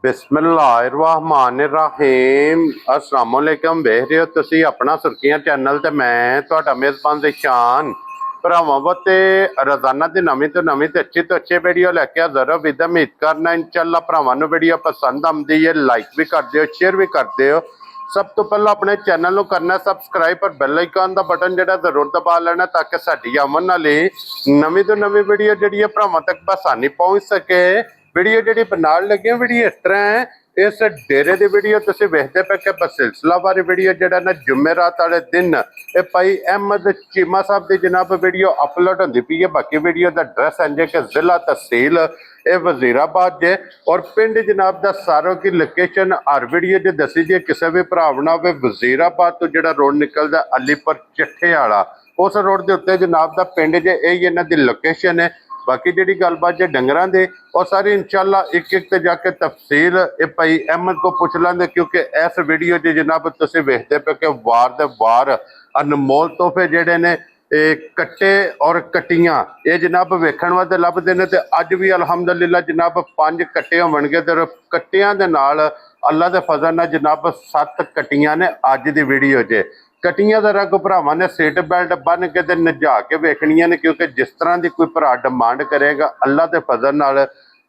बिस्मिल्लाहिर्रहमानिर्रहीम अस्सलाम वालेकुम। वेख रहे हो तुसी अपना सुर्खियां चैनल ते मैं तुहाडा मेज़बान ज़ीशान भरावां ते रोजाना की नवीं तो नवीं ते अच्छी वीडियो लैके हाज़र हो। विद उम्मीद करना इंशाअल्लाह भरावां नूं वीडियो पसंद आती है, लाइक भी कर दिओ, शेयर भी कर दिओ। सब तो पहले अपने चैनल को करना सबसक्राइब और बेल आइकन का बटन जो जरूर दबा लेना ताकि साडी आमन वाली नवीं तो नवीं वीडियो जी भरावां तक बसानी पहुँच सके। वीडियो जी बनाने लगे वीडियो इस तरह है, इस डेरे की वीडियो तुम वेखते पे कि बस सिलसिलावार वीडियो जरा ना जुमेरात वाले दिन ये भाई अहमद चीमा साहब की जनाब वीडियो अपलोड होती पई है। बाकी वीडियो का एड्रैस है जे कि जिला तहसील ये वजीराबाद जे और पिंड जनाब का सारों की लोकेशन हर वीडियो जो दसी जी। किसी भी भरा ना हो वजीराबाद तो जो रोड निकलता अलीपुर चिट्ठे वाला उस रोड के उत्ते जनाब का पिंड जे यही इन्हों की लोकेशन है। बाकी जी गलबात जो डंगर दे और सारी इंशाल्लाह एक एक जाके तफसील ये भाई अहमद को पूछ लेंगे, क्योंकि इस वीडियो जी जनाब तुम वेखते पे कि वार दे वार अनमोल तोहफे जेडे ने कट्टे और कट्टियां ये जनाब वेखण वास्ते लभदे ने। ते अज भी अलहमदुलिल्लाह जनाब 5 कट्टे होणगे ते कट्टियां दे नाल अल्लाह दे फजल नाल जनाब 7 कट्टियां ने अज दी वीडियो च। कट्टियां दा रंग भरावां ने सीट बेल्ट बन के ते नजा के वेखनियां ने, क्योंकि जिस तरह की कोई भरा डिमांड करेगा अल्लाह के फजल नाल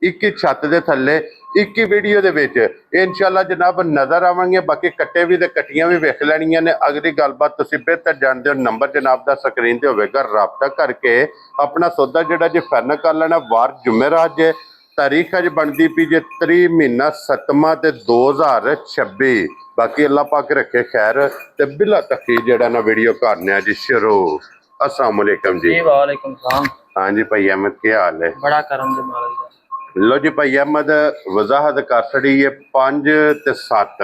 एक ही छत के थले एक ही वीडियो दे विच इंशाअल्लाह जनाब नजर आवेंगे। बाकी कट्टे भी ते कट्टियां भी वेख लैनियां ने। अगली गलबात तुसीं बेहतर जानते हो, नंबर जनाब दा स्क्रीन ते होवेगा, राबता करके अपना सौदा जिहड़ा जे फाइनल कर लेना। वार जुमेरात जे तारीख अज बनती पी जे 3 महीना 7वां ते 2026। बाकी अल्लाह पाक रखे खैर ते बिला तकी जेड़ा ना वीडियो करने जी शुरू। अस्सलाम वालेकुम जी। वालेकुम सलाम। हाँ जी भाई अहमद क्या हाल है? बड़ा करम दे मालिक दा। लो जी भाई अहमद वजाहत कर छड़ी है 5 ते 7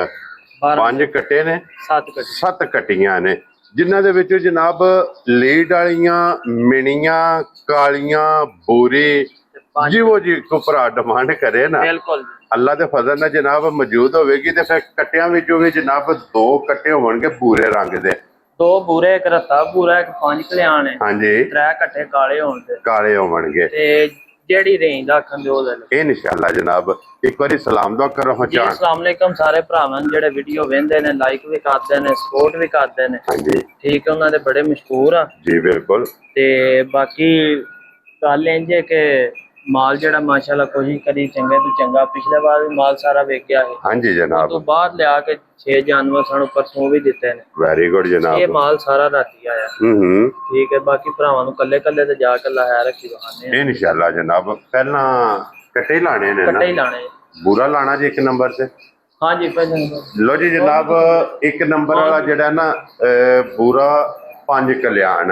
5 कट्टे ने 7 कट्टियां ने जिन्हां दे विच जनाब लीड वालियां मिनियां कालियां बूरी जिवो जी को भरा डिमांड करे ना बिल्कुल अल्लाह के फजल नाल जनाब मौजूद होगी। तो फिर कट्टियां विचों भी जनाब 2 कट्टे होणगे भूरे रंग दे, 2 भूरे एक रत्ता भूरा एक 5 कल्याण है। हाँ जी 3 कट्टे काले होणगे काले होणगे ते जेड़ी रेंज दा आखन दे ओ ले इंशाअल्लाह। जनाब एक बारी सलाम दुआ करो। जी अस्सलाम वालेकुम सारे भरावां जेड़े वीडियो वेंदे ने, लाइक भी करदे ने, सपोर्ट भी करदे ने। हाँ जी ठीक है, उन्हां दे बड़े मशहूर आ जी बिल्कुल। ते बाकी गल इंज है कि माल जेड़ा माशाल्लाह कोशिश करी चंगे तो चंगा। पिछले बार भी माल सारा वेच गया है। हाँ जी जनाब तो बाद लिया के 6 जानवर सानू परसों भी दिते ने। वेरी गुड जनाब। ये माल सारा राती आया। ठीक है, बाकी भरावां नू कल्ले कल्ले ते जाके ला है रखी बहाने इंशाअल्लाह जनाब। पहला कट्टे लाने ने ना, कट्टे ही लाने बुरा लाना जी 1 नंबर से। हाँ जी पहले लो जी जनाब 1 नंबर वाला जेड़ा ना बुरा 5 कल्याण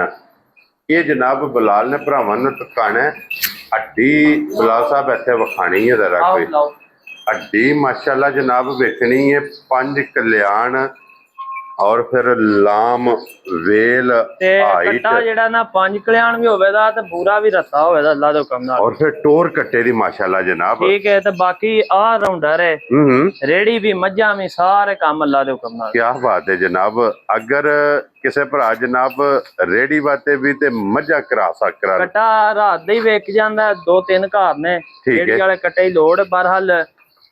ये जनाब बिलाल ने भरावां नू टकाना हड्डी बिलाल साहब इत्थे विखानी है जरा कोई हड्डी माशाल्लाह जनाब वेखनी है 5 कल्याण और फिर लाम वेल हाइट कट्टा जेड़ा ना 5 कल्याण भी होवेगा ते पूरा भी रत्ता होवेगा अल्लाह दे हुक्म नाल और फिर टोर कट्टे दी माशाल्लाह जनाब। ठीक है, ते बाकी आ राउंडर है रेडी भी मज्जा में सारे काम अल्लाह दे हुक्म नाल। क्या बात है जनाब। अगर किसी भरा जनाब रेडी बाते भी ते मज्जा करा सकरा कट्टा रात दे ही वेच जांदा 2-3 घर ने रेडी वाले कट्टे ही लोड। बहरहाल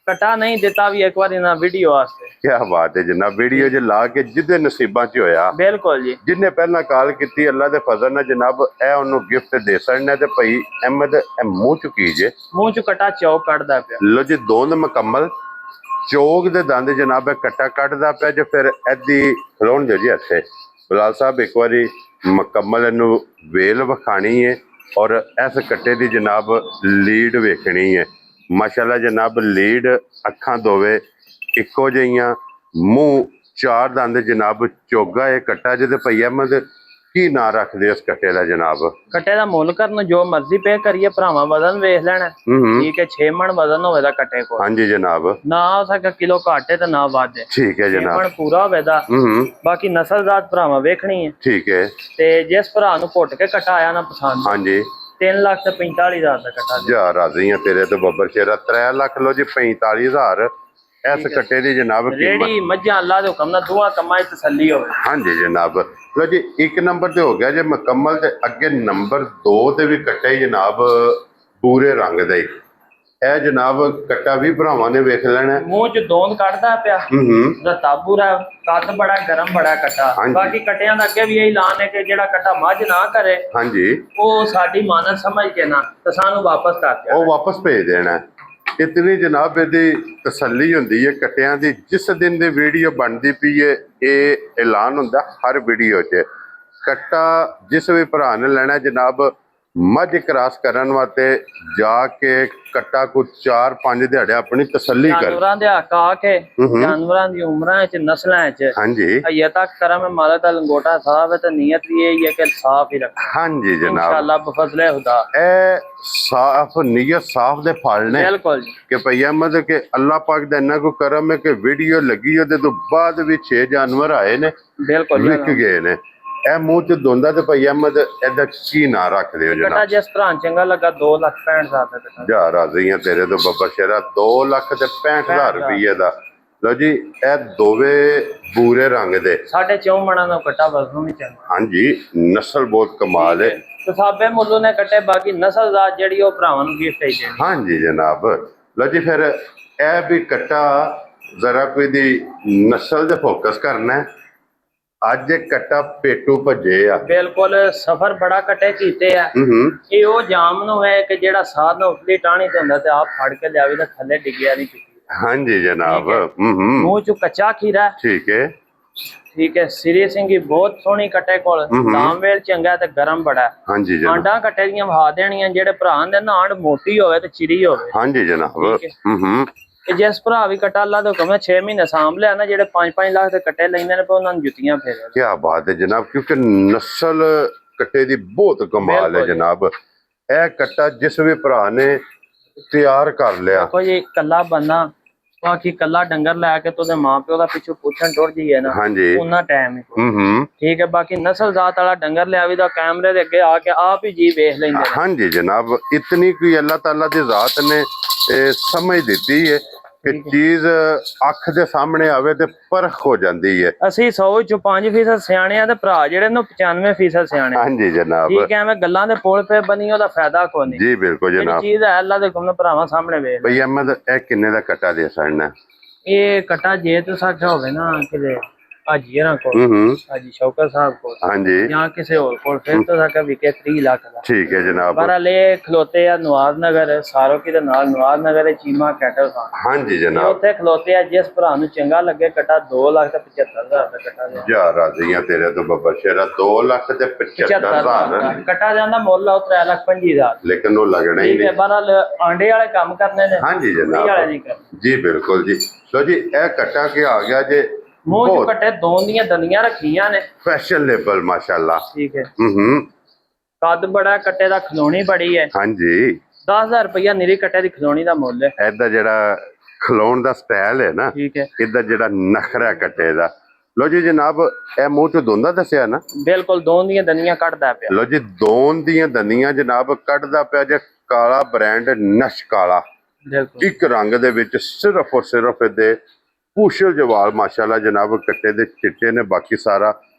कट्टा नहीं देता भी एक बार ना वीडियो वास्ते। क्या बात है जनाब। वीडियो जो ला के जिदे नसीबा च होया बिल्कुल जी जिन्हें पहला कॉल की अल्लाह के फजल नाल जनाब ए उन्होंने गिफ्ट दे सकना। ते भाई अहमद मुंह च कीजे मुंह च कट्टा चौक कटदा पिया। लो जी दोंद मुकम्मल चौक दे दंद जनाब कट्टा कटदा पिया जो फिर एदी खलोण दे जी इत्थे बिलाल साहब एक बारी मुकम्मल इनू वेल विखानी है और इस कट्टे की जनाब लीड वेखनी है। माशाल्लाह जनाब लीड अखां दोवे इको जिहियां मुंह 4 दंद जनाब चोगा ये कट्टा जे। भाई अहमद की ना रख दे इस कट्टे का जनाब? कट्टे का मुल करन जो मर्जी पे करिए भरावां वजन वेख लेना। ठीक है 6 मन वजन होवेगा कट्टे को। हाँ जी जनाब ना हो सके किलो घट है तो ना वध है। ठीक है जनाब 6 मन पूरा होवेगा। बाकी नस्ल जात भरावां वेखनी है। ठीक है ते जिस भरा नू घुट के कट्टा आया ना पसंद हाँ जी 3,45,000 का कट्टा जा राजी है तेरे तो बब्बर शेरा 3 लाख। लो जी 45,000 इस कट्टे की जनाब रेडी मज्जा अल्लाह दे हुक्म नाल दुआ कमाई तसल्ली होवे। हाँ जी जनाब। लो जी 1 नंबर ते हो गया जे मुकम्मल ते अगे नंबर 2 ते भी कट्टे जनाब पूरे रंग दे ਇਹ ਜਨਾਬ ਕੱਟਾ ਵੀ ਭਰਾਵਾਂ ਨੇ ਵੇਖ ਲੈਣਾ। ਮੂੰਹ ਚ ਦੋਂਦ ਕੱਢਦਾ ਪਿਆ, ਰਤਾਬੂਰਾ ਕੱਦ ਬੜਾ ਗਰਮ ਬੜਾ ਕੱਟਾ। ਬਾਕੀ ਕੱਟਿਆਂ ਦਾ ਅੱਗੇ ਵੀ ਇਹ ਐਲਾਨ ਹੈ ਕਿ ਜਿਹੜਾ ਕੱਟਾ ਮੱਝ ਨਾ ਕਰੇ ਹਾਂਜੀ ਉਹ ਸਾਡੀ ਮਾਨਤ ਸਮਝ ਕੇ ਨਾ ਤੇ ਸਾਨੂੰ ਵਾਪਸ ਕਰ ਦਿਆ, ਉਹ ਵਾਪਸ ਭੇਜ ਦੇਣਾ। ਇਤਨੀ ਜਨਾਬ ਇਹਦੀ ਤਸੱਲੀ ਹੁੰਦੀ ਹੈ ਕੱਟਿਆਂ ਦੀ। ਜਿਸ ਦਿਨ ਦੀ ਵੀਡੀਓ ਬਣਦੀ ਪਈ ਹੈ ਇਹ ਐਲਾਨ ਹੁੰਦਾ ਹਰ ਵੀਡੀਓ 'ਚ। ਕੱਟਾ ਜਿਸ ਵੀ ਭਰਾ ਨੇ ਲੈਣਾ ਜਨਾਬ ਮੱਝ ਕ੍ਰਾਸ ਕਰਨ ਵਾਸਤੇ ਜਾ ਕੇ ਕੱਟਾ ਕੁਝ 4-5 ਦਿਹਾੜੇ ਆਪਣੀ ਤਸੱਲੀ ਕਰ। ਜਾਨਵਰਾਂ ਦੇ ਹੱਕ ਆ ਕੇ ਜਾਨਵਰਾਂ ਦੀ ਉਮਰਾਂ ਚ ਨਸਲਾਂ ਚ ਹਾਂਜੀ ਅਜੇ ਤੱਕ ਕਰਮ ਮਾਲਕ ਦਾ ਲੰਗੋਟਾ ਸਾਫ ਹੈ ਤੇ ਨੀਅਤ ਵੀ ਇਹ ਹੈ ਕਿ ਸਾਫ ਹੀ ਰੱਖਣਾ। ਹਾਂਜੀ ਜਨਾਬ ਇਨਸ਼ਾਅੱਲਾ ਬਫਜ਼ਲੇ ਖੁਦਾ ਇਹ ਸਾਫ ਨੀਅਤ ਸਾਫ ਦੇ ਫਲ ਨੇ ਬਿਲਕੁਲ ਜੀ ਕਿ ਭਈ ਅਹਿਮਦ ਕਿ ਅੱਲਾਹ ਪਾਕ ਦਾ ਇੰਨਾ ਕੋ ਕਰਮ ਹੈ ਕਿ ਵੀਡੀਓ ਲੱਗੀ ਉਹਦੇ ਤੋਂ ਬਾਅਦ ਵੀ 6 ਜਾਨਵਰ ਆਏ ਨੇ ਬਿਲਕੁਲ ਵਿਕ ਗਏ ਨੇ। ਇਹ ਮੂੰਹ ਚ ਦੋਂਦਾ ਤੇ ਭਈ ਅਹਿਮਦ ਇਹਦਾ ਕੀ ਨਾਂ ਰੱਖਦੇ ਹੋ ਕੱਟਾ ਜਨਾਬ? ਜਿਸ ਤਰ੍ਹਾਂ ਚੰਗਾ ਲੱਗਾ 2,65,000 ਦਾ ਕੱਟਾ। ਜਾ ਰਾਜ਼ੀ ਆ ਤੇਰੇ ਤੋਂ ਬੱਬਾ ਸ਼ੇਰਾ 2,65,000 ਰੁਪਏ ਦਾ। ਲੋ ਜੀ ਇਹ ਦੋਵੇਂ ਬੂਰੇ ਰੰਗ ਦੇ 4.5 ਮਣਾ ਦਾ ਕੱਟਾ ਵਜ਼ਨੋਂ ਵੀ ਚੰਗਾ। ਹਾਂਜੀ ਨਸਲ ਬਹੁਤ ਕਮਾਲ ਹੈ। ਤੇ ਸਾਬੇ ਮੁੱਲੋਂ ਨੇ ਕੱਟੇ ਬਾਕੀ ਨਸਲਜ਼ਾਤ ਜਿਹੜੀ ਉਹ ਭਰਾਵਾਂ ਨੂੰ ਗਿਫਟ ਹੀ ਦੇਣੀ। ਹਾਂਜੀ ਜਨਾਬ ਲੋ ਜੀ ਫਿਰ ਇਹ ਵੀ ਕੱਟਾ ਜ਼ਰਾ ਕੋਈ ਦੀ ਨਸਲ ਤੇ ਫੋਕਸ ਕਰਨਾ ਹੈ। ਅੱਜ ਇਹ ਕੱਟਾ ਪੇਟੂ ਭੱਜੇ ਆ ਬਿਲਕੁਲ ਸਫਰ ਬੜਾ ਕੱਟੇ ਕੀਤੇ ਆ। ਇਹ ਉਹ ਜਾਮ ਨੂੰ ਹੈ ਕਿ ਜਿਹੜਾ ਸਾਧ ਨੂੰ ਉਤਲੀ ਟਾਣੀ ਤੇ ਹੁੰਦਾ ਤੇ ਆਪ ਫੜ ਕੇ ਲਿਆਵੇ ਤਾਂ ਥੱਲੇ ਡਿੱਗਿਆ ਨਹੀਂ ਚੁੱਕੀ। ਹਾਂਜੀ ਜਨਾਬ ਮੂੰਹ ਚ ਕੱਚਾ ਖੀਰਾ ਠੀਕ ਹੈ ਠੀਕ ਹੈ। ਸ੍ਰੀ ਸਿੰਘ ਹੀ ਬਹੁਤ ਸੋਹਣੀ ਕੱਟੇ ਕੋਲ ਦਾਮਵੇਲ ਚੰਗਾ ਤੇ ਗਰਮ ਬੜਾ। ਹਾਂਜੀ ਜਨਾਬ ਆਂਡਾ ਕੱਟੇ ਦੀਆਂ ਵਹਾ ਦੇਣੀਆਂ ਜਿਹੜੇ ਭਰਾ ਦੇ ਨਾ ਆਂਡ ਮੋਟੀ ਹੋਵੇ ਤੇ ਚਿਰੀ ਹੋਵੇ। ਹਾਂਜੀ ਜਨਾਬ ਕਿ ਜਿਸ ਭਰਾ ਵੀ ਕੱਟਾ ਅੱਲਾ ਦੇ ਹੁਕਮ 6 ਮਹੀਨੇ ਸਾਂਭ ਲਿਆ ਨਾ ਜਿਹੜੇ 5-5 ਲੱਖ ਦੇ ਕੱਟੇ ਲੈਂਦੇ ਨੇ ਉਹਨਾਂ ਨੂੰ ਜੁੱਤੀਆਂ ਫੇਰੇ। ਕੀ ਬਾਤ ਹੈ ਜਨਾਬ ਕਿਉਂਕਿ ਨਸਲ ਕੱਟੇ ਦੀ ਬਹੁਤ ਕਮਾਲ ਹੈ ਜਨਾਬ। ਇਹ ਕੱਟਾ ਜਿਸ ਵੀ ਭਰਾ ਨੇ ਤਿਆਰ ਕਰ ਲਿਆ ਦੇਖੋ ਜੀ ਕੱਲਾ ਬੰਦਾ ਬਾਕੀ ਕੱਲਾ ਡੰਗਰ ਲੈ ਕੇ ਤੇ ਉਹਦੇ ਮਾਂ ਪਿਓ ਦਾ ਪਿੱਛੋਂ ਪੁੱਛਣ ਟੁਰ ਜੀਏ ਨਾ ਹਾਂਜੀ ਉਹਨਾਂ ਟਾਈਮ ਹੀ ਠੀਕ ਹੈ। ਬਾਕੀ ਨਸਲ ਜ਼ਾਤ ਵਾਲਾ ਡੰਗਰ ਲਿਆ ਵੀ ਤਾਂ ਕੈਮਰੇ ਦੇ ਅੱਗੇ ਆ ਕੇ ਆਪ ਹੀ ਜੀ ਵੇਖ ਲੈਂਦੇ ਨੇ। ਹਾਂਜੀ ਜਨਾਬ ਇਤਨੀ ਕੋਈ ਅੱਲਾਹ ਤਾਲਾ ਦੀ ਜ਼ਾਤ ਨੇ ਸਮਝ ਦਿੱਤੀ ਹੈ ਕਿ ਚੀਜ਼ ਅੱਖ ਦੇ ਸਾਹਮਣੇ ਆਵੇ ਤੇ ਪਰਖ ਹੋ ਜਾਂਦੀ ਹੈ। ਅਸੀਂ 100 ਚੋਂ 5% ਸਿਆਣੇ ਆ ਤੇ ਭਰਾ ਜਿਹੜੇ ਨੇ 95% ਸਿਆਣੇ। ਹਾਂਜੀ ਜਨਾਬ ਠੀਕ ਹੈ। ਐਵੇਂ ਗੱਲਾਂ ਦੇ ਪੁਲ ਪੇ ਬਣੀ ਉਹਦਾ ਫਾਇਦਾ ਕੋਈ ਨਹੀਂ ਜੀ ਬਿਲਕੁਲ ਜਨਾਬ। ਚੀਜ਼ ਹੈ ਅੱਲਾ ਦੇ ਹੁਕਮ ਨਾਲ ਭਰਾਵਾਂ ਸਾਹਮਣੇ ਵੇਖ। ਭਈ ਅਹਿਮਦ ਇਹ ਕਿੰਨੇ ਦਾ ਕੱਟਾ ਦੇ ਸਕਣਾ? ਇਹ ਕੱਟਾ ਜੇ ਤੂੰ ਸਾਖਿਆ ਹੋਵੇ ਨਾ ਕਿਤੇ ਹਾਜੀ ਹਰਾਂ ਕੋਲ ਹਾਜੀ ਸ਼ੌਕਤ ਸਾਹਿਬ ਕੋਲ ਹਾਂਜੀ ਜਾਂ ਕਿਸੇ ਹੋਰ ਕੋਲ ਫਿਰ ਤਾਂ ਸਾਕਾ ਵਿਕੇ 30 ਲੱਖ ਦਾ। ਠੀਕ ਹੈ ਜਨਾਬ ਪਰ ਹਲੇ ਖਲੋਤੇ ਆ ਨਵਾਜ਼ ਨਗਰ ਸਾਰੋਕੀ ਦੇ ਨਾਲ ਨਵਾਜ਼ ਨਗਰ ਚੀਮਾ ਕੈਟਲ ਖਾਨ। ਹਾਂਜੀ ਜਨਾਬ ਉੱਥੇ ਖਲੋਤੇ ਆ ਜਿਸ ਭਰਾ ਨੂੰ ਚੰਗਾ ਲੱਗੇ ਕੱਟਾ 2,75,000 ਦਾ ਕੱਟਾ ਦੇ। ਜਾ ਰਾਜ਼ੀਆਂ ਤੇਰੇ ਤੋਂ ਬੱਬਾ ਸ਼ੇਰਾ 2,75,000 ਕੱਟਾ ਜਾਂਦਾ ਮੁੱਲ ਆ 3,25,000 ਲੇਕਿਨ ਉਹ ਲੱਗਣਾ ਹੀ ਠੀਕ ਹੈ। ਨਹੀਂ। ਬਹਰਾਲ ਆਂਡੇ ਵਾਲੇ ਕੰਮ ਕਰਨੇ ਨੇ ਹਾਂਜੀ ਵਾਲੇ ਜਨਾਬ ਨਹੀਂ ਕਰਨੇ। ਜੀ ਬਿਲਕੁਲ ਜੀ। ਲੋ ਜੀ ਇਹ ਕੱਟਾ ਕੀ ਆ ਗਿਆ ਜੇ ਮੂੰਹ ਚ ਕੱਟੇ ਦੋ ਦੀਆਂ ਦੰਦੀਆਂ ਰੱਖੀਆਂ ਨੇ ਫੈਸ਼ਨੇਬਲ ਮਾਸ਼ਾਅੱਲਾ। ਠੀਕ ਹੈ। ਕੱਦ ਬੜਾ ਕੱਟੇ ਦਾ ਖਲੋਣੀ ਬੜੀ ਹੈ। ਹਾਂਜੀ 10,000 ਰੁਪਇਆ ਨਿਰੀ ਕੱਟੇ ਦੀ ਖਲੋਣੀ ਦਾ ਮੁੱਲ ਹੈ। ਇਹਦਾ ਜਿਹੜਾ ਖਲੋਣ ਦਾ ਸਟਾਈਲ ਹੈ ਨਾ ਠੀਕ ਹੈ। ਇਹਦਾ ਜਿਹੜਾ ਨਖਰਾ ਕੱਟੇ ਦਾ। ਲੋ ਜੀ ਜਨਾਬ ਇਹ ਮੂੰਹ ਚ ਦੋਂਦਾ ਦੱਸਿਆ ਨਾ ਬਿਲਕੁਲ ਦੋ ਦੀਆਂ ਦੰਦੀਆਂ ਕੱਢਦਾ ਪਿਆ। ਲੋ ਜੀ ਦੋਨ ਦੀਆਂ ਦੰਦੀਆਂ ਜਨਾਬ ਕੱਢਦਾ ਪਿਆ ਜੇ ਕਾਲਾ ਬ੍ਰਾਂਡ ਨਸ਼ ਕਾਲਾ ਬਿਲਕੁਲ ਇੱਕ ਰੰਗ ਦੇ ਵਿੱਚ ਸਿਰਫ ਔਰ ਸਿਰਫ ਇਹਦੇ ਪੂਛਲ ਜਵਾਲ ਮਾਸ਼ਾਅੱਲਾ ਜਨਾਬ ਕੱਟੇ ਦੇ ਚਿੱਟੇ ਨੇ ਬਾਕੀ ਸਾਰਾ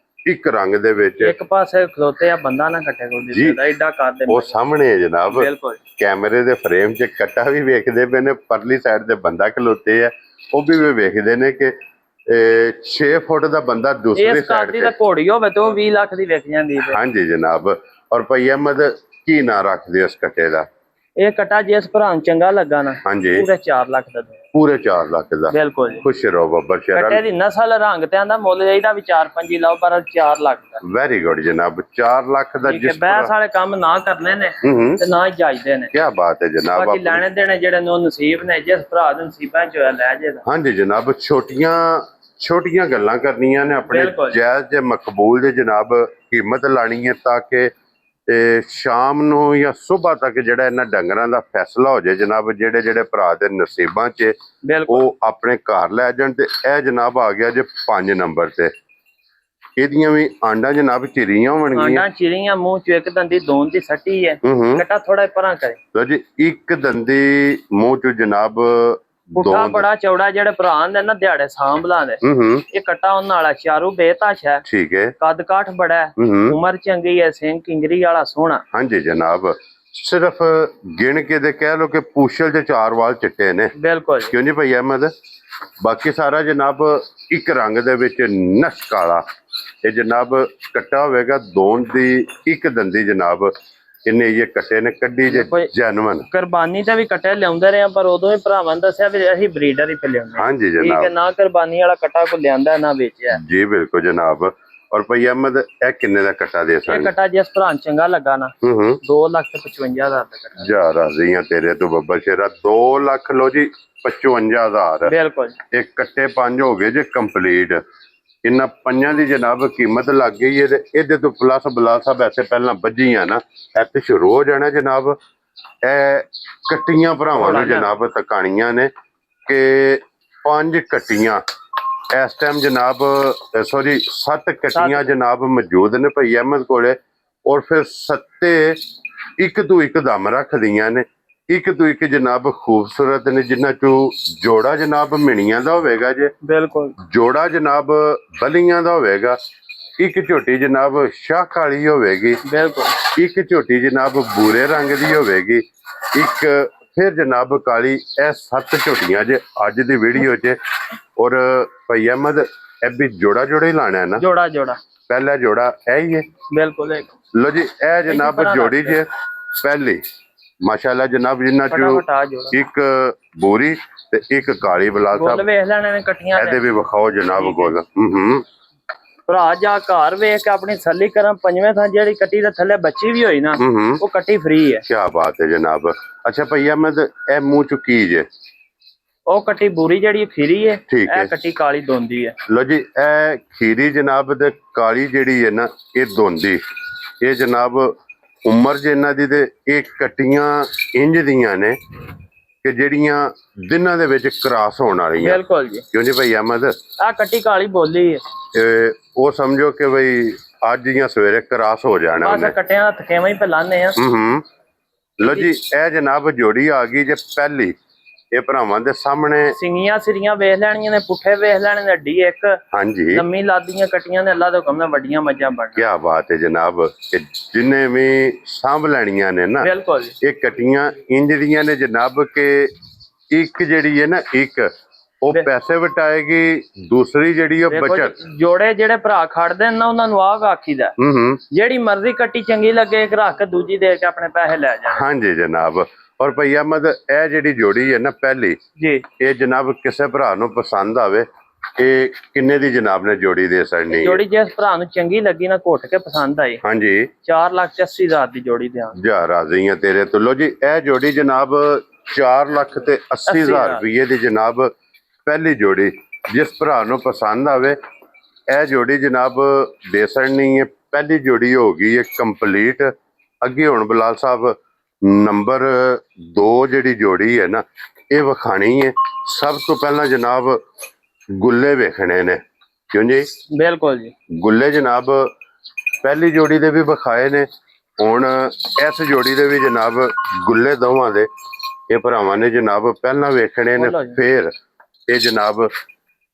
ਇੱਕ ਰੰਗ ਦੇ ਵਿੱਚ। ਇੱਕ ਪਾਸੇ ਖਲੋਤੇ ਆ ਬੰਦਾ ਨਾ ਕੱਟੇ ਕੋਲ ਦਿੱਤਾ ਐਡਾ ਕਰਦੇ ਉਹ ਸਾਹਮਣੇ ਹੈ ਜਨਾਬ ਬਿਲਕੁਲ ਕੈਮਰੇ ਦੇ ਫਰੇਮ 'ਚ ਕੱਟਾ ਵੀ ਵੇਖਦੇ ਪਏ ਨੇ ਪਰਲੀ ਸਾਈਡ ਤੇ ਬੰਦਾ ਖਲੋਤੇ ਆ ਉਹ ਵੀ ਵੇਖਦੇ ਨੇ ਕਿ 6 ਫੁੱਟ ਦਾ ਬੰਦਾ ਦੂਸਰੀ ਸਾਈਡ ਤੇ ਘੋੜੀ ਹੋਵੇ ਤੇ ਉਹ 20 ਲੱਖ ਦੀ ਵਿਕ ਜਾਂਦੀ ਹੈ। ਹਾਂਜੀ ਜਨਾਬ ਔਰ ਭਈ ਅਹਿਮਦ ਕੀ ਨਾਂ ਰੱਖਦੇ ਉਸ ਕੱਟੇ ਦਾ? ਇਹ ਕੱਟਾ ਜਿਸ ਭਰਾ ਨੂੰ ਚੰਗਾ ਲੱਗਾ ਨਾ ਹਾਂਜੀ ਪੂਰੇ 4 ਲੱਖ ਦਾ ਪੂਰੇ 4 ਲੱਖ ਦਾ। ਬਿਲਕੁਲ ਖੁਸ਼ ਰਹੋ ਬੱਬਰ ਸ਼ੇਰਾ। ਕੱਟੇ ਦੀ ਨਸਲ ਰੰਗ ਤੇ ਆਂਦਾ ਮੁੱਲ ਇਹਦਾ ਵੀ 4-5 ਲਾਓ ਪਰ 4 ਲੱਖ ਦਾ। ਵੈਰੀ ਗੁੱਡ ਜਨਾਬ 4 ਲੱਖ ਦਾ ਜਿਸ ਬੈਸ ਵਾਲੇ ਕੰਮ ਨਾ ਕਰਨੇ ਨੇ ਤੇ ਨਾ ਹੀ ਜਾਇਜ਼ਦੇ ਨੇ। ਕੀ ਬਾਤ ਹੈ ਜਨਾਬ। ਬਾਕੀ ਲੈਣੇ ਦੇਣੇ ਜਿਹੜੇ ਨੇ ਉਹ ਨਸੀਬ ਨੇ ਜਿਸ ਭਰਾ ਦੇ ਨਸੀਬਾਂ ਚ ਹੋਇਆ ਲੈ ਜਾਏਗਾ। ਹਾਂਜੀ ਜਨਾਬ ਛੋਟੀਆਂ ਗੱਲਾਂ ਕਰਨੀਆਂ ਨੇ ਆਪਣੇ ਜਾਇਜ਼ ਤੇ ਮਕਬੂਲ ਦੇ ਜਨਾਬ ਕੀਮਤ ਲਾਣੀ ਹੈ ਤਾਂ ਕਿ ਸ਼ਾਮ ਨੂੰ ਜਾਂ ਸਵੇਰ ਤੱਕ ਜਿਹੜਾ ਇਹਨਾਂ ਡੰਗਰਾਂ ਦਾ ਫੈਸਲਾ ਹੋ ਜਾਏ ਜਨਾਬ। ਜਿਹੜੇ ਭਰਾ ਦੇ ਨਸੀਬਾਂ 'ਚ ਉਹ ਆਪਣੇ ਘਰ ਲੈ ਜਾਣ। ਤੇ ਇਹ ਜਨਾਬ ਆ ਗਿਆ ਜੇ 5 ਨੰਬਰ ਤੇ ਇਹਦੀਆਂ ਵੀ ਆਂਡਾ ਜਨਾਬ ਚਿਰੀਆਂ ਹੋਣਗੀਆਂ। ਆਂਡਾ ਚਿਰੀਆਂ ਮੂੰਹ ਚ ਇੱਕ ਦੰਦੀ ਦੋਨ ਦੀ ਸੱਟੀ ਹੈ ਕੱਟਾ ਥੋੜਾ ਪਰਾਂ ਕਰੇ ਲੋ ਜੀ ਇੱਕ ਦੰਦੀ ਮੂੰਹ ਚ ਜਨਾਬ ਪੁੱਠਾ ਬੜਾ ਚੌੜਾ ਜਿਹੜੇ ਭਰਾ ਨੇ ਨਾ ਦਿਹਾੜੇ ਸਾਂਭਲਾਂ ਦੇ ਇਹ ਕੱਟਾ ਉਹਨਾਂ ਵਾਲਾ ਚਾਰੂ ਬੇਤਾਸ਼ ਹੈ। ਠੀਕ ਹੈ। ਕੱਦ ਕਾਠ ਬੜਾ ਹੈ ਉਮਰ ਚੰਗੀ ਹੈ ਸਿੰਘ ਕਿੰਗਰੀ ਵਾਲਾ ਸੋਹਣਾ। ਹਾਂਜੀ ਜਨਾਬ ਸਿਰਫ ਗਿਣ ਕੇ ਦੇ ਕਹਿ ਲੋ ਕਿ ਪੂਛਲ ਦੇ 4 ਵਾਲ ਚਿੱਟੇ ਨੇ, ਬਿਲਕੁਲ ਜੀ। ਕਿਉਂ ਜੀ ਭਾਈ ਅਹਿਮਦ? ਬਾਕੀ ਸਾਰਾ ਜਨਾਬ ਇੱਕ ਰੰਗ ਦੇ ਵਿੱਚ ਨਸ਼ ਕਾਲਾ। ਇਹ ਜਨਾਬ ਕੱਟਾ ਹੋਵੇਗਾ ਦੋਨ ਦੀ ਇੱਕ ਦੰਦੀ ਜਨਾਬ, ਇਹਨੇ ਇਹ ਕੱਟੇ ਨੇ ਕੱਢੀ ਜੇ ਜੈਨੂਨ। ਕੁਰਬਾਨੀ ਤੇ ਵੀ ਕੱਟੇ ਲਿਆਉਂਦੇ ਰਹੇ ਪਰ ਉਦੋਂ ਹੀ ਭਰਾਵਾਂ ਨੇ ਦੱਸਿਆ ਵੀ ਅਸੀਂ ਬਰੀਡਰ ਹੀ ਲਿਆਉਂਦੇ। ਹਾਂਜੀ ਠੀਕ ਜਨਾਬ, ਹੈ, ਨਾ ਕੁਰਬਾਨੀ ਵਾਲਾ ਕੱਟਾ ਕੋ ਲਿਆਂਦਾ ਨਾ ਵੇਚਿਆ ਜੀ ਬਿਲਕੁਲ ਜਨਾਬ। ਔਰ ਭਾਈ ਅਹਿਮਦ ਇਹ ਕਿੰਨੇ ਦਾ ਕੱਟਾ ਦੇ ਇਹ ਸਕਦੇ? ਕੱਟਾ ਜਿਸ ਭਰਾ ਨੂੰ ਚੰਗਾ ਲੱਗਾ ਨਾ 2,55,000 ਦਾ ਕੱਟਾ। ਜਾ ਰਾਜ਼ੀਆਂ ਤੇਰੇ ਤੋਂ ਬੱਬਰ ਸ਼ੇਰਾ। 2 ਲੱਖ ਲੋ ਜੀ 55,000। ਬਿਲਕੁਲ ਇਹ ਕੱਟੇ 5 ਹੋ ਗਏ ਜੇ ਕੰਪਲੀਟ। ਇਹਨਾਂ ਪੰਜਾਂ ਦੀ ਜਨਾਬ ਕੀਮਤ ਲੱਗ ਗਈ ਹੈ ਤੇ ਇਹਦੇ ਤੋਂ ਪਲੱਸ ਬਲਾਸਾ ਵੈਸੇ ਪਹਿਲਾਂ ਵੱਜੀਆਂ ਨਾ, ਇੱਥੇ ਸ਼ੁਰੂ ਹੋ ਜਾਣਾ ਜਨਾਬ। ਇਹ ਕੱਟੀਆਂ ਭਰਾਵਾਂ ਨੂੰ ਜਨਾਬ ਤਕਾਣੀਆਂ ਨੇ ਕਿ 5 ਕੱਟੀਆਂ ਇਸ ਟਾਈਮ ਜਨਾਬ, ਸੌਰੀ 7 ਕੱਟੀਆਂ ਜਨਾਬ ਮੌਜੂਦ ਨੇ ਭਾਈ ਅਹਿਮਦ ਕੋਲੇ। ਔਰ ਫਿਰ 7 ਇੱਕ ਤੋਂ ਇੱਕ ਦਮ ਰੱਖਦੀਆਂ ਨੇ, ਇੱਕ ਤੋਂ ਇੱਕ ਜਨਾਬ ਖੂਬਸੂਰਤ ਨੇ, ਜਿਨ੍ਹਾਂ ਚੋਂ ਜੋੜਾ ਜਨਾਬ ਮਿਣੀਆਂ ਦਾ ਹੋਵੇਗਾ ਜੇ, ਬਿਲਕੁਲ ਜੋੜਾ ਜਨਾਬ ਬਲੀਆਂ ਦਾ ਹੋਵੇਗਾ, ਇੱਕ ਝੋਟੀ ਜਨਾਬ ਸ਼ਾਖ ਵਾਲੀ ਹੋਵੇਗੀ, ਬਿਲਕੁਲ ਇੱਕ ਝੋਟੀ ਜਨਾਬ ਬੂਰੇ ਰੰਗ ਦੀ ਹੋਵੇਗੀ, ਇੱਕ ਫਿਰ ਜਨਾਬ ਕਾਲੀ। ਇਹ 7 ਝੋਟੀਆਂ ਜੇ ਅੱਜ ਦੀ ਵੀਡੀਓ 'ਚ। ਔਰ ਭਾਈ ਅਹਿਮਦ ਇਹ ਵੀ ਜੋੜਾ ਜੋੜਾ ਹੀ ਲਾਣਾ ਹੈ ਨਾ? ਜੋੜਾ ਜੋੜਾ ਪਹਿਲਾ ਜੋੜਾ ਇਹ ਹੀ ਹੈ। ਬਿਲਕੁਲ ਲੋ ਜੀ ਇਹ ਜਨਾਬ ਜੋੜੀ ਜੇ ਪਹਿਲੀ ਮਾਸ਼ਾਅੱਲਾ ਜਨਾਬ, ਜਿੰਨਾ ਚੋਂ ਇੱਕ ਬੋਰੀ ਤੇ ਇੱਕ ਕਾਲੀ ਬਲਾਲ ਸਾਹਿਬ। ਵੇਖ ਲੈਣੇ ਨੇ ਕੱਟੀਆਂ ਇਹਦੇ ਵੀ ਵਿਖਾਓ ਜਨਾਬ ਗੋਲ। ਭਰਾ ਜਾ ਘਰ ਵੇਖ ਕੇ ਆਪਣੀ ਸੱਲੀ ਕਰਨ। ਪੰਜਵੇਂ ਥਾਂ ਜਿਹੜੀ ਕੱਟੀ ਦੇ ਥੱਲੇ ਬੱਚੀ ਵੀ ਹੋਈ ਨਾ, ਉਹ ਕੱਟੀ ਫ੍ਰੀ ਹੈ। ਕੀ ਬਾਤ ਹੈ ਜਨਾਬ। ਅੱਛਾ ਭਾਈ ਅਹਿਮਦ ਇਹ ਮੂੰਹ ਚੋਂ ਕੀ ਜੇ? ਉਹ ਕੱਟੀ ਬੂਰੀ ਜਿਹੜੀ ਖੀਰੀ ਹੈ, ਠੀਕ ਹੈ। ਇਹ ਕੱਟੀ ਕਾਲੀ ਦੋਂਦੀ ਹੈ। ਲੋ ਜੀ ਇਹ ਖੀਰੀ ਜਨਾਬ ਤੇ ਕਾਲੀ ਜਿਹੜੀ ਹੈ ਨਾ, ਇਹ ਦੋਂਦੀ। ਇਹ ਜਨਾਬ ਉਮਰ ਜੇ ਇਹਨਾਂ ਦੀ ਤੇ ਇਹ ਕੱਟੀਆਂ ਇੰਜ ਦੀਆਂ ਨੇ ਕਿ ਜਿਹੜੀਆਂ ਦਿਨਾਂ ਦੇ ਵਿੱਚ ਕ੍ਰਾਸ ਹੋਣ ਵਾਲੀਆਂ। ਬਿਲਕੁਲ ਜੀ। ਕਿਉਂ ਜੀ ਭਾਈ ਅਹਿਮਦ? ਆ ਕੱਟੀ ਕਾਲੀ ਬੋਲੀ ਹੈ, ਉਹ ਸਮਝੋ ਕਿ ਬਈ ਅੱਜ ਜਾਂ ਸਵੇਰੇ ਕ੍ਰਾਸ ਹੋ ਜਾਣਾ ਬਸ ਉਹਨੇ। ਕੱਟਿਆਂ ਦਾ ਥਕੇਵਾਂ ਹੀ ਪਲਾਨੇ ਆ। ਲੋ ਜੀ ਇਹ ਜਨਾਬ ਜੋੜੀ ਆ ਗਈ ਜੇ ਪਹਿਲੀ। ਇਹ ਭਰਾਵਾਂ ਦੇ ਸਾਹਮਣੇ ਸਿੰਗੀਆਂ ਸਿਰੀਆਂ ਵੇਖ ਲੈਣੀਆਂ ਨੇ, ਪੁੱਠੇ ਵੇਖ ਲੈਣੇ ਨੇ, ਅੱਡੀ ਇੱਕ ਹਾਂਜੀ ਲੰਮੀ ਲਾਦੀਆਂ ਕੱਟੀਆਂ ਨੇ। ਅੱਲਾ ਦੇ ਹੁਕਮ ਨਾਲ ਵੱਡੀਆਂ ਮੱਝਾਂ ਬਣ। ਕੀ ਬਾਤ ਹੈ ਜਨਾਬ। ਕਿ ਜਿੰਨੇ ਵੀ ਸਾਂਭ ਲੈਣੀਆਂ ਨੇ ਨਾ, ਬਿਲਕੁਲ ਇਹ ਕੱਟੀਆਂ ਇੰਜ ਦੀਆਂ ਨੇ ਜਨਾਬ ਕਿ ਇੱਕ ਜਿਹੜੀ ਹੈ ਨਾ, ਇੱਕ ਉਹ ਪੈਸੇ ਵਟਾਏਗੀ, ਦੂਸਰੀ ਜਿਹੜੀ ਉਹ ਬਚਤ। ਜੋੜੇ ਜਿਹੜੇ ਭਰਾ ਖੜਦੇ ਨੇ ਨਾ, ਉਹਨਾਂ ਨੂੰ ਆਹ ਆਖੀਦਾ ਜਿਹੜੀ ਮਰਜ਼ੀ ਕੱਟੀ ਚੰਗੀ ਲੱਗੇ ਇੱਕ ਰੱਖ ਕੇ ਦੂਜੀ ਦੇ ਕੇ ਆਪਣੇ ਪੈਸੇ ਲੈ ਜਾਣ। ਹਾਂਜੀ ਜਨਾਬ। ਔਰ ਭਾਈ ਅਹਿਮਦ ਇਹ ਜਿਹੜੀ ਜੋੜੀ ਹੈ ਨਾ ਪਹਿਲੀ ਜੀ, ਇਹ ਜਨਾਬ ਕਿਸੇ ਭਰਾ ਨੂੰ ਪਸੰਦ ਆਵੇ, ਇਹ ਕਿੰਨੇ ਦੀ ਜਨਾਬ ਨੇ ਜੋੜੀ ਦੇ ਸਕਣੀ? ਜੋੜੀ ਜਿਸ ਭਰਾ ਨੂੰ ਚੰਗੀ ਲੱਗੀ ਨਾ, ਘੁੱਟ ਕੇ ਪਸੰਦ ਆਈ, ਹਾਂਜੀ 4,80,000 ਦੀ ਜੋੜੀ ਦਿਆਂ। ਜਾ ਰਾਜ਼ੀ ਆ ਤੇਰੇ ਤੋਂ। ਲੋ ਜੀ ਇਹ ਜੋੜੀ ਜਨਾਬ 4,80,000 ਰੁਪਏ ਦੀ ਜਨਾਬ ਪਹਿਲੀ ਜੋੜੀ। ਜਿਸ ਭਰਾ ਨੂੰ ਪਸੰਦ ਆਵੇ ਇਹ ਜੋੜੀ ਜਨਾਬ ਦੇ ਸਕਣੀ ਹੈ। ਪਹਿਲੀ ਜੋੜੀ ਹੋ ਗਈ ਹੈ ਕੰਪਲੀਟ। ਅੱਗੇ ਹੁਣ ਬਲਾਲ ਸਾਹਿਬ ਨੰਬਰ 2 ਜਿਹੜੀ ਜੋੜੀ ਹੈ ਨਾ, ਇਹ ਵਿਖਾਣੀ ਹੈ। ਸਭ ਤੋਂ ਪਹਿਲਾਂ ਜਨਾਬ ਗੁੱਲੇ ਵੇਖਣੇ ਨੇ, ਕਿਉਂ ਜੀ? ਬਿਲਕੁਲ ਜੀ। ਗੁੱਲੇ ਜਨਾਬ ਪਹਿਲੀ ਜੋੜੀ ਦੇ ਵੀ ਵਿਖਾਏ ਨੇ, ਹੁਣ ਇਸ ਜੋੜੀ ਦੇ ਵੀ ਜਨਾਬ ਗੁੱਲੇ ਦੋਵਾਂ ਦੇ ਇਹ ਭਰਾਵਾਂ ਨੇ ਜਨਾਬ ਪਹਿਲਾਂ ਵੇਖਣੇ ਨੇ, ਫੇਰ ਇਹ ਜਨਾਬ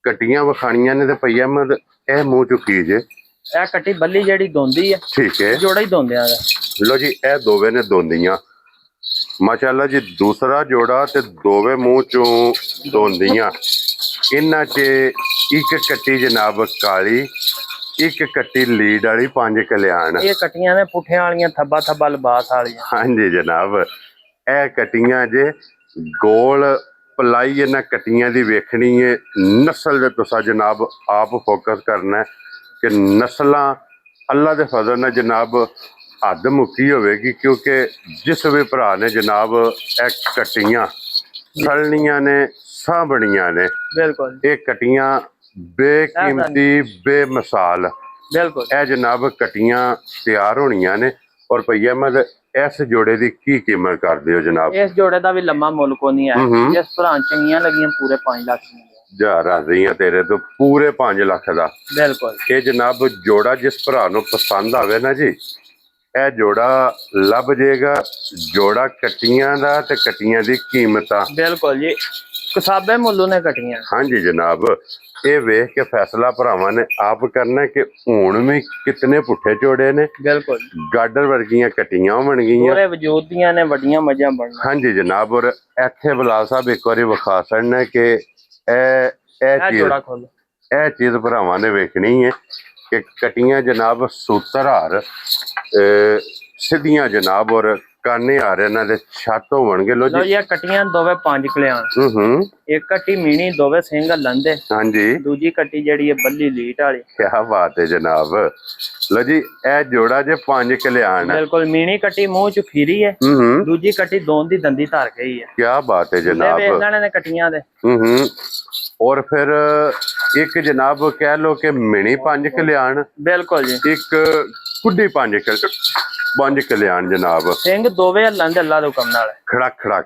ਕੱਟੀਆਂ ਵਿਖਾਣੀਆਂ ਨੇ। ਤੇ ਭਈ ਅਹਿਮਦ ਇਹ ਮੂੰਹ ਚੁੱਕੀ ਜੇ ਇਹ ਕੱਟੀ ਬੱਲੀ ਜਿਹੜੀ ਦੋਂਦੀ ਹੈ, ਠੀਕ ਹੈ, ਜੋੜਾ ਹੀ ਦੋਂਦਿਆਂ ਦਾ। ਲੋ ਜੀ ਇਹ ਦੋਵੇਂ ਨੇ ਦੋਂਦੀਆਂ ਮਾਸ਼ਾਅੱਲਾ ਜੀ। ਦੂਸਰਾ ਜੋੜਾ ਤੇ ਦੋਵੇਂ ਮੂੰਹ ਚੋਂ ਦੋਂਦੀਆਂ। ਇਹਨਾਂ 'ਚ ਇੱਕ ਕੱਟੀ ਜਨਾਬ ਕਾਲੀ, ਇੱਕ ਕੱਟੀ ਲੀਡ ਵਾਲੀ, 5 ਕਲਿਆਣ। ਇਹ ਕੱਟੀਆਂ ਨੇ ਪੁੱਠਿਆਂ ਵਾਲੀਆਂ, ਥੱਬਾ ਥੱਬਾ ਲਿਬਾਸ ਵਾਲੀਆਂ। ਹਾਂਜੀ ਜਨਾਬ ਇਹ ਕੱਟੀਆਂ ਜੇ ਗੋਲ ਪਲਾਈ ਇਹਨਾਂ ਕੱਟੀਆਂ ਦੀ ਵੇਖਣੀ ਹੈ। ਨਸਲ ਦੇ ਤੁਸੀਂ ਜਨਾਬ ਆਪ ਫੋਕਸ ਕਰਨਾ ਕਿ ਨਸਲਾਂ ਅੱਲਾ ਦੇ ਫਜ਼ਲ ਨਾਲ ਜਨਾਬ ਹੱਦ ਮੁੱਕੀ ਹੋਵੇਗੀ। ਕਿਉਂਕਿ ਜਿਸ ਵੀ ਭਰਾ ਨੇ ਜਨਾਬ ਇਹ ਕੱਟੀਆਂ ਸਲਣੀਆਂ ਨੇ, ਸਾਂਭਣੀਆਂ ਨੇ, ਬਿਲਕੁਲ ਇਹ ਕੱਟੀਆਂ ਬੇਕੀਮਤੀ ਬੇਮਿਸਾਲ। ਬਿਲਕੁਲ ਇਹ ਜਨਾਬ ਕੱਟੀਆਂ ਤਿਆਰ ਹੋਣੀਆਂ ਨੇ। ਔਰ ਭਈਆ ਮੈਂ ਇਸ ਜੋੜੇ ਦੀ ਕੀ ਕੀਮਤ ਕਰਦੇ ਹੋ ਜਨਾਬ? ਇਸ ਜੋੜੇ ਦਾ ਵੀ ਲੰਮਾ ਮੁੱਲ ਕੋ ਨਹੀਂ ਹੈ। ਜਿਸ ਭਰਾ ਚੰਗੀਆਂ ਲੱਗੀਆਂ ਪੂਰੇ 5 ਲੱਖ ਦੀਆਂ। ਜਾ ਰਾਜ਼ੀ ਆ ਤੇਰੇ ਤੋਂ, ਪੂਰੇ 5 ਲੱਖ ਦਾ। ਬਿਲਕੁਲ। ਇਹ ਜਨਾਬ ਜੋੜਾ ਜਿਸ ਭਰਾ ਨੂੰ ਪਸੰਦ ਆਵੇ ਨਾ ਜੀ, ਇਹ ਜੋੜਾ ਲੱਭ ਜਾਏਗਾ। ਜੋੜਾ ਕੱਟੀਆਂ ਦਾ ਤੇ ਕੱਟੀਆਂ ਦੀ ਕੀਮਤਾਂ। ਬਿਲਕੁਲ ਜੀ। ਕਸਾਬੇ ਮੁੱਲੋਂ ਨੇ ਕਟੀਆਂ। ਹਾਂਜੀ ਜਨਾਬ, ਇਹ ਵੇਖ ਕੇ ਫੈਸਲਾ ਭਰਾਵਾਂ ਨੇ ਆਪ ਕਰਨਾ ਕਿ ਹੁਣ ਵੀ ਕਿਤਨੇ ਪੁੱਠੇ ਚੋੜੇ ਨੇ। ਬਿਲਕੁਲ ਗਾਡਰ ਵਰਗੀਆਂ ਕਟੀਆਂ ਬਣ ਗਈਆਂ। ਪੂਰੇ ਵਜੂਦ ਦੀਆਂ ਨੇ ਵੱਡੀਆਂ ਮੱਝਾਂ ਬਣਨਾ। ਹਾਂਜੀ ਜਨਾਬ, ਔਰ ਇੱਥੇ ਬਲਾਲ ਸਾਹਿਬ ਇੱਕ ਵਾਰੀ ਵਿਖਾ ਸਕਣਾ ਕਿ ਇਹ ਜੋੜਾ ਖੋਲ। ਚੀਜ਼ ਭਰਾਵਾਂ ਨੇ ਵੇਖਣੀ ਹੈ ਕਿ ਕਟੀਆਂ ਜਨਾਬ ਸੂਤਰਹਾਰ ਸਿੱਧੀਆਂ ਜਨਾਬ, ਔਰ ਕਾਨੇ ਆ ਰਹੇ ਇਹਨਾਂ ਦੇ ਛੱਤ ਹੋਣਗੇ। ਲੋ ਲੋ ਜੀ ਇਹ ਕਟੀਆਂ ਦੋਵੇਂ 5 ਕਲਿਆਣ। ਇੱਕ ਕੱਟੀ ਮੀਣੀ ਦੋਵੇਂ ਸਿੰਘ ਲੰਦੇ। ਹਾਂਜੀ, ਦੂਜੀ ਕੱਟੀ ਜਿਹੜੀ ਹੈ ਬੱਲੀ ਲੀਟ ਵਾਲੀ। ਕਿਆ ਬਾਤ ਹੈ ਜਨਾਬ। ਲੋ ਜੀ ਇਹ ਜੋੜਾ ਜੇ 5 ਕਲਿਆਣ। ਬਿਲਕੁਲ ਮੀਣੀ ਕੱਟੀ ਮੂੰਹ ਚ ਖੀਰੀ ਹੈ। ਦੂਜੀ ਕੱਟੀ ਦੋਨ ਦੀ ਦੰਦੀ ਧਰ ਗਈ ਹੈ। ਕਿਆ ਬਾਤ ਹੈ ਜਨਾਬ। ਵੇਖ ਲੈਣੇ ਨੇ ਕਟੀਆਂ ਦੇ। ਔਰ ਫਿਰ ਇੱਕ ਜਨਾਬ ਕਹਿ ਲੋ ਕਿ ਮਿਣੀ 5 ਕਲਿਆਣ। ਬਿਲਕੁਲ ਜੀ। ਇੱਕ ਕੁੱਡੀ 5 ਕਲਿਆਣ ਜਨਾਬ। ਸਿੰਘ ਦੋਵੇਂ ਹੱਲਾਂ ਦੇ ਅੱਲਾ ਦੇ ਹੁਕਮ ਨਾਲ। ਖੜਕ ਖੜਕ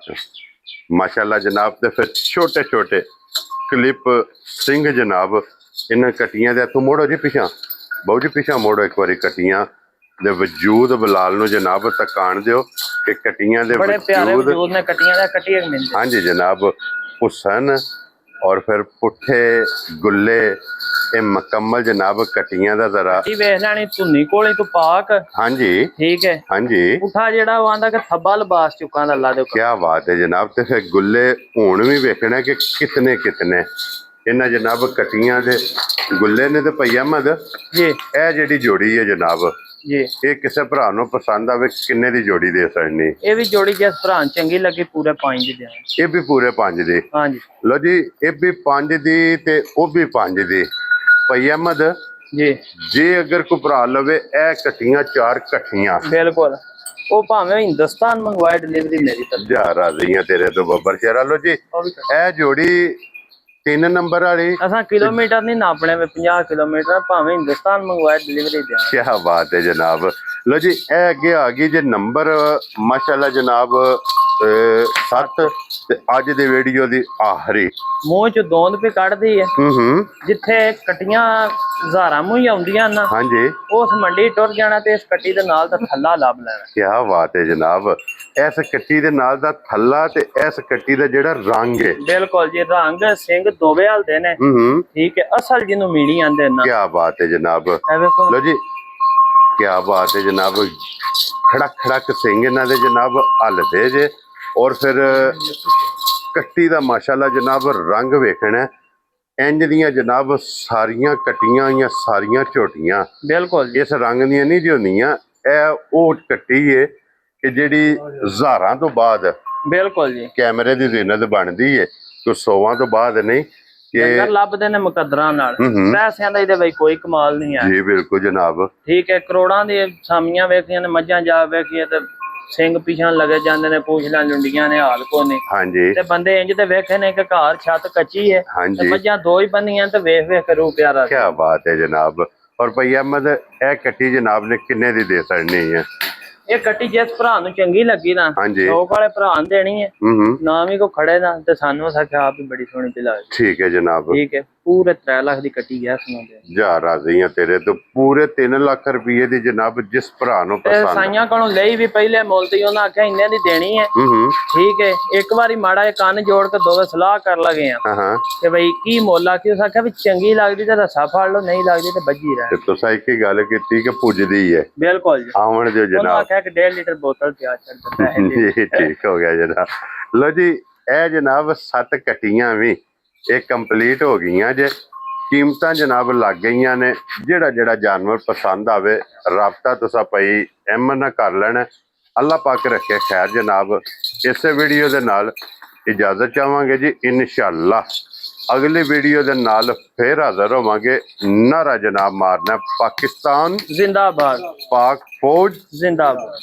ਮਾਸ਼ਾਅੱਲਾ ਜਨਾਬ। ਤੇ ਫਿਰ ਛੋਟੇ ਛੋਟੇ ਕਲਿੱਪ ਸਿੰਘ ਜਨਾਬ ਇਹਨਾਂ ਕਟੀਆਂ ਦੇ। ਇੱਥੋਂ ਮੋੜੋ ਜੀ ਪਿਛਾਂ, ਬਹੁ ਜੀ ਪਿਛਾਂ ਮੋੜੋ ਇੱਕ ਵਾਰੀ। ਕਟੀਆਂ ਦੇ ਵਜੂਦ ਬਲਾਲ ਨੂੰ ਜਨਾਬ ਤਕਾਣ ਦਿਓ ਕਿ ਕਟੀਆਂ ਦੇ ਬੜੇ ਪਿਆਰੇ ਵਜੂਦ ਨੇ ਕਟੀਆਂ ਦਾ। ਕੱਟੀ ਇੱਕ ਮਿੰਟ। ਹਾਂਜੀ ਜਨਾਬ, ਹੁਸਨ ਔਰ ਫਿਰ ਪੁੱਠੇ ਗੁੱਲੇ ਇਹ ਮੁਕੰਮਲ ਜਨਾਬ ਕਟੀਆਂ ਦਾ ਜ਼ਰਾ ਵੇਖ ਲੈਣੀ ਧੁੰਨੀ ਕੋਲੇ ਤੋਂ ਪਾਕ। ਹਾਂਜੀ ਠੀਕ ਹੈ। ਹਾਂਜੀ, ਪੁੱਠਾ ਜਿਹੜਾ ਉਹ ਆਂਦਾ ਕਿ ਥੱਬਾ ਲਬਾਸ ਚੁੱਕਾਂ ਦਾ ਅੱਲਾ ਦੇ ਹੁਕਮ। ਕਿਆ ਬਾਤ ਹੈ ਜਨਾਬ। ਤੇ ਫਿਰ ਗੁੱਲੇ ਹੁਣ ਵੀ ਵੇਖਣਾ ਕਿ ਕਿਤਨੇ ਇਹਨਾਂ ਜਨਾਬ ਕਟੀਆਂ ਦੇ ਗੁੱਲੇ ਨੇ। ਤੇ ਭਈ ਅਹਿਮਦ ਜੀ ਇਹ ਜਿਹੜੀ ਜੋੜੀ ਹੈ ਜਨਾਬ, ਜੀ ਇਹ ਕਿਸੇ ਭਰਾ ਨੂੰ ਪਸੰਦ ਆਵੇ ਕਿੰਨੇ ਦੀ ਜੋੜੀ ਦੇ ਸਕਣੀ? ਇਹ ਵੀ ਜੋੜੀ ਜਿਸ ਭਰਾ ਚੰਗੀ ਲੱਗੀ ਪੂਰੇ 5 ਦੀ ਦੇਣਾ। ਇਹ ਵੀ ਪੂਰੇ 5 ਦੀ। ਹਾਂਜੀ ਲੋ ਜੀ ਇਹ ਵੀ 5 ਦੀ ਤੇ ਉਹ ਵੀ 5 ਦੀ। ਭਈ ਅਹਿਮਦ ਜੀ ਜੇ ਅਗਰ ਕੋਈ ਭਰਾ ਲਵੇ ਇਹ ਕਟੀਆਂ 4 ਇਕੱਠੀਆਂ, ਬਿਲਕੁਲ ਉਹ ਭਾਵੇਂ ਹਿੰਦੁਸਤਾਨ ਮੰਗਵਾਏ ਡਿਲੀਵਰੀ ਮੇਰੀ ਤਰਫ। ਜਾ ਰਾਜ਼ੀਆਂ ਤੇਰੇ ਤੋਂ ਬੱਬਰ ਸ਼ੇਰਾ। ਲੋ ਜੀ ਇਹ ਜੋੜੀ 3 ਨੰਬਰ ਵਾਲੀ। ਅਸਾਂ ਕਿਲੋਮੀਟਰ ਨਹੀਂ ਨਾਪਣੇ ਵਿੱਚ 50 ਕਿਲੋਮੀਟਰ ਭਾਵੇਂ ਹਿੰਦੁਸਤਾਨ ਮੰਗਵਾਏ ਡਿਲੀਵਰੀ ਦਿਆਂ। ਕਿਆ ਬਾਤ ਹੈ ਜਨਾਬ। ਲੋ ਜੀ ਇਹ ਅੱਗੇ ਆ ਗਈ ਜੇ ਨੰਬਰ ਮਾਸ਼ਾਅੱਲਾ ਜਨਾਬ 7 ਤੇ ਅੱਜ ਦੀ ਵੀਡੀਓ ਦੀ ਆਖਰੀ। ਮੂੰਹ ਚ ਦੋਂਦ ਵੀ ਕੱਢਦੀ ਹੈ। ਜਿੱਥੇ ਕਟੀਆਂ ਹਜ਼ਾਰਾਂ ਮੂੰਹ ਆਉਂਦੀਆਂ ਨਾ, ਹਾਂਜੀ, ਉਸ ਮੰਡੀ ਟੁਰ ਜਾਣਾ ਤੇ ਇਸ ਕੱਟੀ ਦੇ ਨਾਲ ਦਾ ਥੱਲਾ ਲੱਭ ਲੈਣਾ। ਕਿਆ ਬਾਤ ਹੈ ਜਨਾਬ। ਇਸ ਕੱਟੀ ਦੇ ਨਾਲ ਦਾ ਥੱਲਾ ਤੇ ਇਸ ਕੱਟੀ ਦਾ ਜਿਹੜਾ ਰੰਗ ਹੈ। ਬਿਲਕੁਲ ਜੀ, ਰੰਗ ਸਿੰਘ ਦੋਵੇਂ ਹਲਦੇ ਨੇ। ਠੀਕ ਹੈ, ਅਸਲ ਜਿਹਨੂੰ ਮੀਣੀ ਆਂਦੇ ਨਾ। ਕਿਆ ਬਾਤ ਹੈ ਜਨਾਬ। ਲੋ ਜੀ ਕਿਆ ਬਾਤ ਹੈ ਜਨਾਬ। ਖੜਕ ਖੜਕ ਸਿੰਘ ਇਹਨਾਂ ਦੇ ਜਨਾਬ ਹਲਦੇ ਜੇ। ਔਰ ਫਿਰ ਕੱਟੀ ਦਾ ਮਾਸ਼ਾਅੱਲਾ ਜਨਾਬ ਰੰਗ ਵੇਖਣਾ ਇੰਜ ਦੀਆਂ ਜਨਾਬ ਸਾਰੀਆਂ ਕਟੀਆਂ ਜਾਂ ਸਾਰੀਆਂ ਝੋਟੀਆਂ ਬਿਲਕੁਲ ਇਸ ਰੰਗ ਦੀਆਂ ਨਹੀਂ ਹੁੰਦੀਆਂ। ਇਹ ਉਹ ਕੱਟੀ ਏ ਕਿ ਜਿਹੜੀ ਹਜ਼ਾਰਾਂ ਤੋਂ ਬਾਅਦ ਬਿਲਕੁਲ ਜੀ ਕੈਮਰੇ ਦੀ ਜ਼ੀਨਤ ਬਣਦੀ ਏ, ਕੋਈ 100ਵਾਂ ਤੋਂ ਬਾਅਦ ਨਹੀਂ। ਕਿ ਲੱਭਦੇ ਨੇ ਮੁਕੱਦਰਾਂ ਨਾਲ। ਪੈਸਿਆਂ ਦਾ ਇਹਦੇ ਬਈ ਕੋਈ ਕਮਾਲ ਨਹੀਂ ਹੈ। ਜੀ ਬਿਲਕੁਲ ਜਨਾਬ। ਠੀਕ ਹੈ, ਕਰੋੜਾਂ ਦੀ ਸਾਮੀਆਂ ਵੇਖੀਆਂ ਨੇ, ਮੱਝਾਂ ਜਾ ਵੇਖੀਆਂ ਤੇ ਸਿੰਘ ਪਿਛਾਂ ਲੱਗੇ ਜਾਂਦੇ ਨੇ, ਪੂਛਲਾਂ ਲੁੰਡੀਆਂ ਨੇ, ਹਾਲ ਕੋ ਨੇ। ਹਾਂਜੀ, ਤੇ ਬੰਦੇ ਇੰਜ ਤੇ ਵੇਖੇ ਨੇ ਕਿ ਘਰ ਛੱਤ ਕੱਚੀ ਹੈ ਤੇ ਮੱਝਾਂ 2 ਹੀ ਬੰਨੀਆਂ ਤੇ ਵੇਖ ਵੇਖ ਕੇ ਰੂਹ ਪਿਆਰਾ। ਕਿਆ ਬਾਤ ਹੈ ਜਨਾਬ। ਔਰ ਭਈ ਅਹਿਮਦ ਇਹ ਕੱਟੀ ਜਨਾਬ ਨੇ ਕਿੰਨੇ ਦੀ ਦੇ ਸਕਣੀ ਹੈ? ਇਹ ਕੱਟੀ ਜਿਸ ਭਰਾ ਨੂੰ ਚੰਗੀ ਲੱਗੀ ਨਾ, ਸ਼ੌਕ ਵਾਲੇ ਭਰਾ ਨੂੰ ਦੇਣੀ ਹੈ। ਨਾ ਵੀ ਕੋ ਖੜੇ ਨਾ ਤੇ ਸਾਨੂੰ ਆਖਿਆ ਆਪ ਹੀ ਬੜੀ ਸੋਹਣੀ ਪਿਲਾ। ਠੀਕ ਹੈ ਜਨਾਬ। ਠੀਕ ਹੈ, ਪੂਰੇ 3 ਲੱਖ ਦੀ ਕੱਟੀ ਹੈ। ਸੁਣਾਉਂਦੇ ਜਾ ਰਾਜ਼ੀਆਂ ਤੇਰੇ ਤੋਂ ਪੂਰੇ 3 ਲੱਖ ਰੁਪਏ ਦੀ ਜਨਾਬ ਜਿਸ ਭਰਾ ਨੂੰ ਪਸੰਦ। ਸਾਈਆਂ ਕੋਲੋਂ ਲਈ ਵੀ ਪਹਿਲੇ ਮੁੱਲ ਤੇ ਉਹਨਾਂ ਆਖਿਆ ਇੰਨੇ ਦੀ ਦੇਣੀ ਹੈ। ਠੀਕ ਹੈ, ਇੱਕ ਵਾਰੀ ਮਾੜਾ ਜਿਹਾ ਕੰਨ ਜੋੜ ਕੇ ਦੋਵੇਂ ਸਲਾਹ ਕਰ ਲਗੇ ਆ ਕਿ ਬਈ ਕੀ ਮੁੱਲ ਆ। ਕਿ ਉਸ ਆਖਿਆ ਵੀ ਚੰਗੀ ਲੱਗਦੀ ਤੇ ਰੱਸਾ ਫੜ ਲਓ, ਨਹੀਂ ਲੱਗਦੀ ਤੇ ਵੱਜੀ ਰਹਿ। ਤੇ ਤੁਸੀਂ ਇੱਕ ਹੀ ਗੱਲ ਕੀਤੀ ਕਿ ਪੁੱਜਦੀ ਹੈ। ਬਿਲਕੁਲ ਜੀ, ਆਵਣ ਦਿਓ ਜਨਾਬ। ਆਖਿਆ ਕਿ 1.5 ਲੀਟਰ ਬੋਤਲ ਤਿਆਰ ਕਰ ਪੈਸੇ। ਠੀਕ ਹੋ ਗਿਆ ਜਨਾਬ। ਲੋ ਜੀ ਇਹ ਜਨਾਬ 7 ਕੱਟੀਆਂ ਵੀ ਇਹ ਕੰਪਲੀਟ ਹੋ ਗਈਆਂ ਜੇ। ਕੀਮਤਾਂ ਜਨਾਬ ਲੱਗ ਗਈਆਂ ਨੇ। ਜਿਹੜਾ ਜਾਨਵਰ ਪਸੰਦ ਆਵੇ ਰਾਬਤਾ ਤੁਸੀਂ ਭਾਈ ਅਹਿਮਦ ਨਾਲ ਕਰ ਲੈਣਾ। ਅੱਲਾਹ ਪਾਕ ਰੱਖੇ ਖੈਰ ਜਨਾਬ। ਇਸੇ ਵੀਡੀਓ ਦੇ ਨਾਲ ਇਜਾਜ਼ਤ ਚਾਹਾਂਗੇ ਜੀ। ਇਨਸ਼ਾਅੱਲਾ ਅਗਲੀ ਵੀਡੀਓ ਦੇ ਨਾਲ ਫੇਰ ਹਾਜ਼ਰ ਹੋਵਾਂਗੇ। ਨਾਰਾ ਜਨਾਬ ਮਾਰਨਾ ਪਾਕਿਸਤਾਨ ਜ਼ਿੰਦਾਬਾਦ, ਪਾਕ ਫੌਜ ਜ਼ਿੰਦਾਬਾਦ।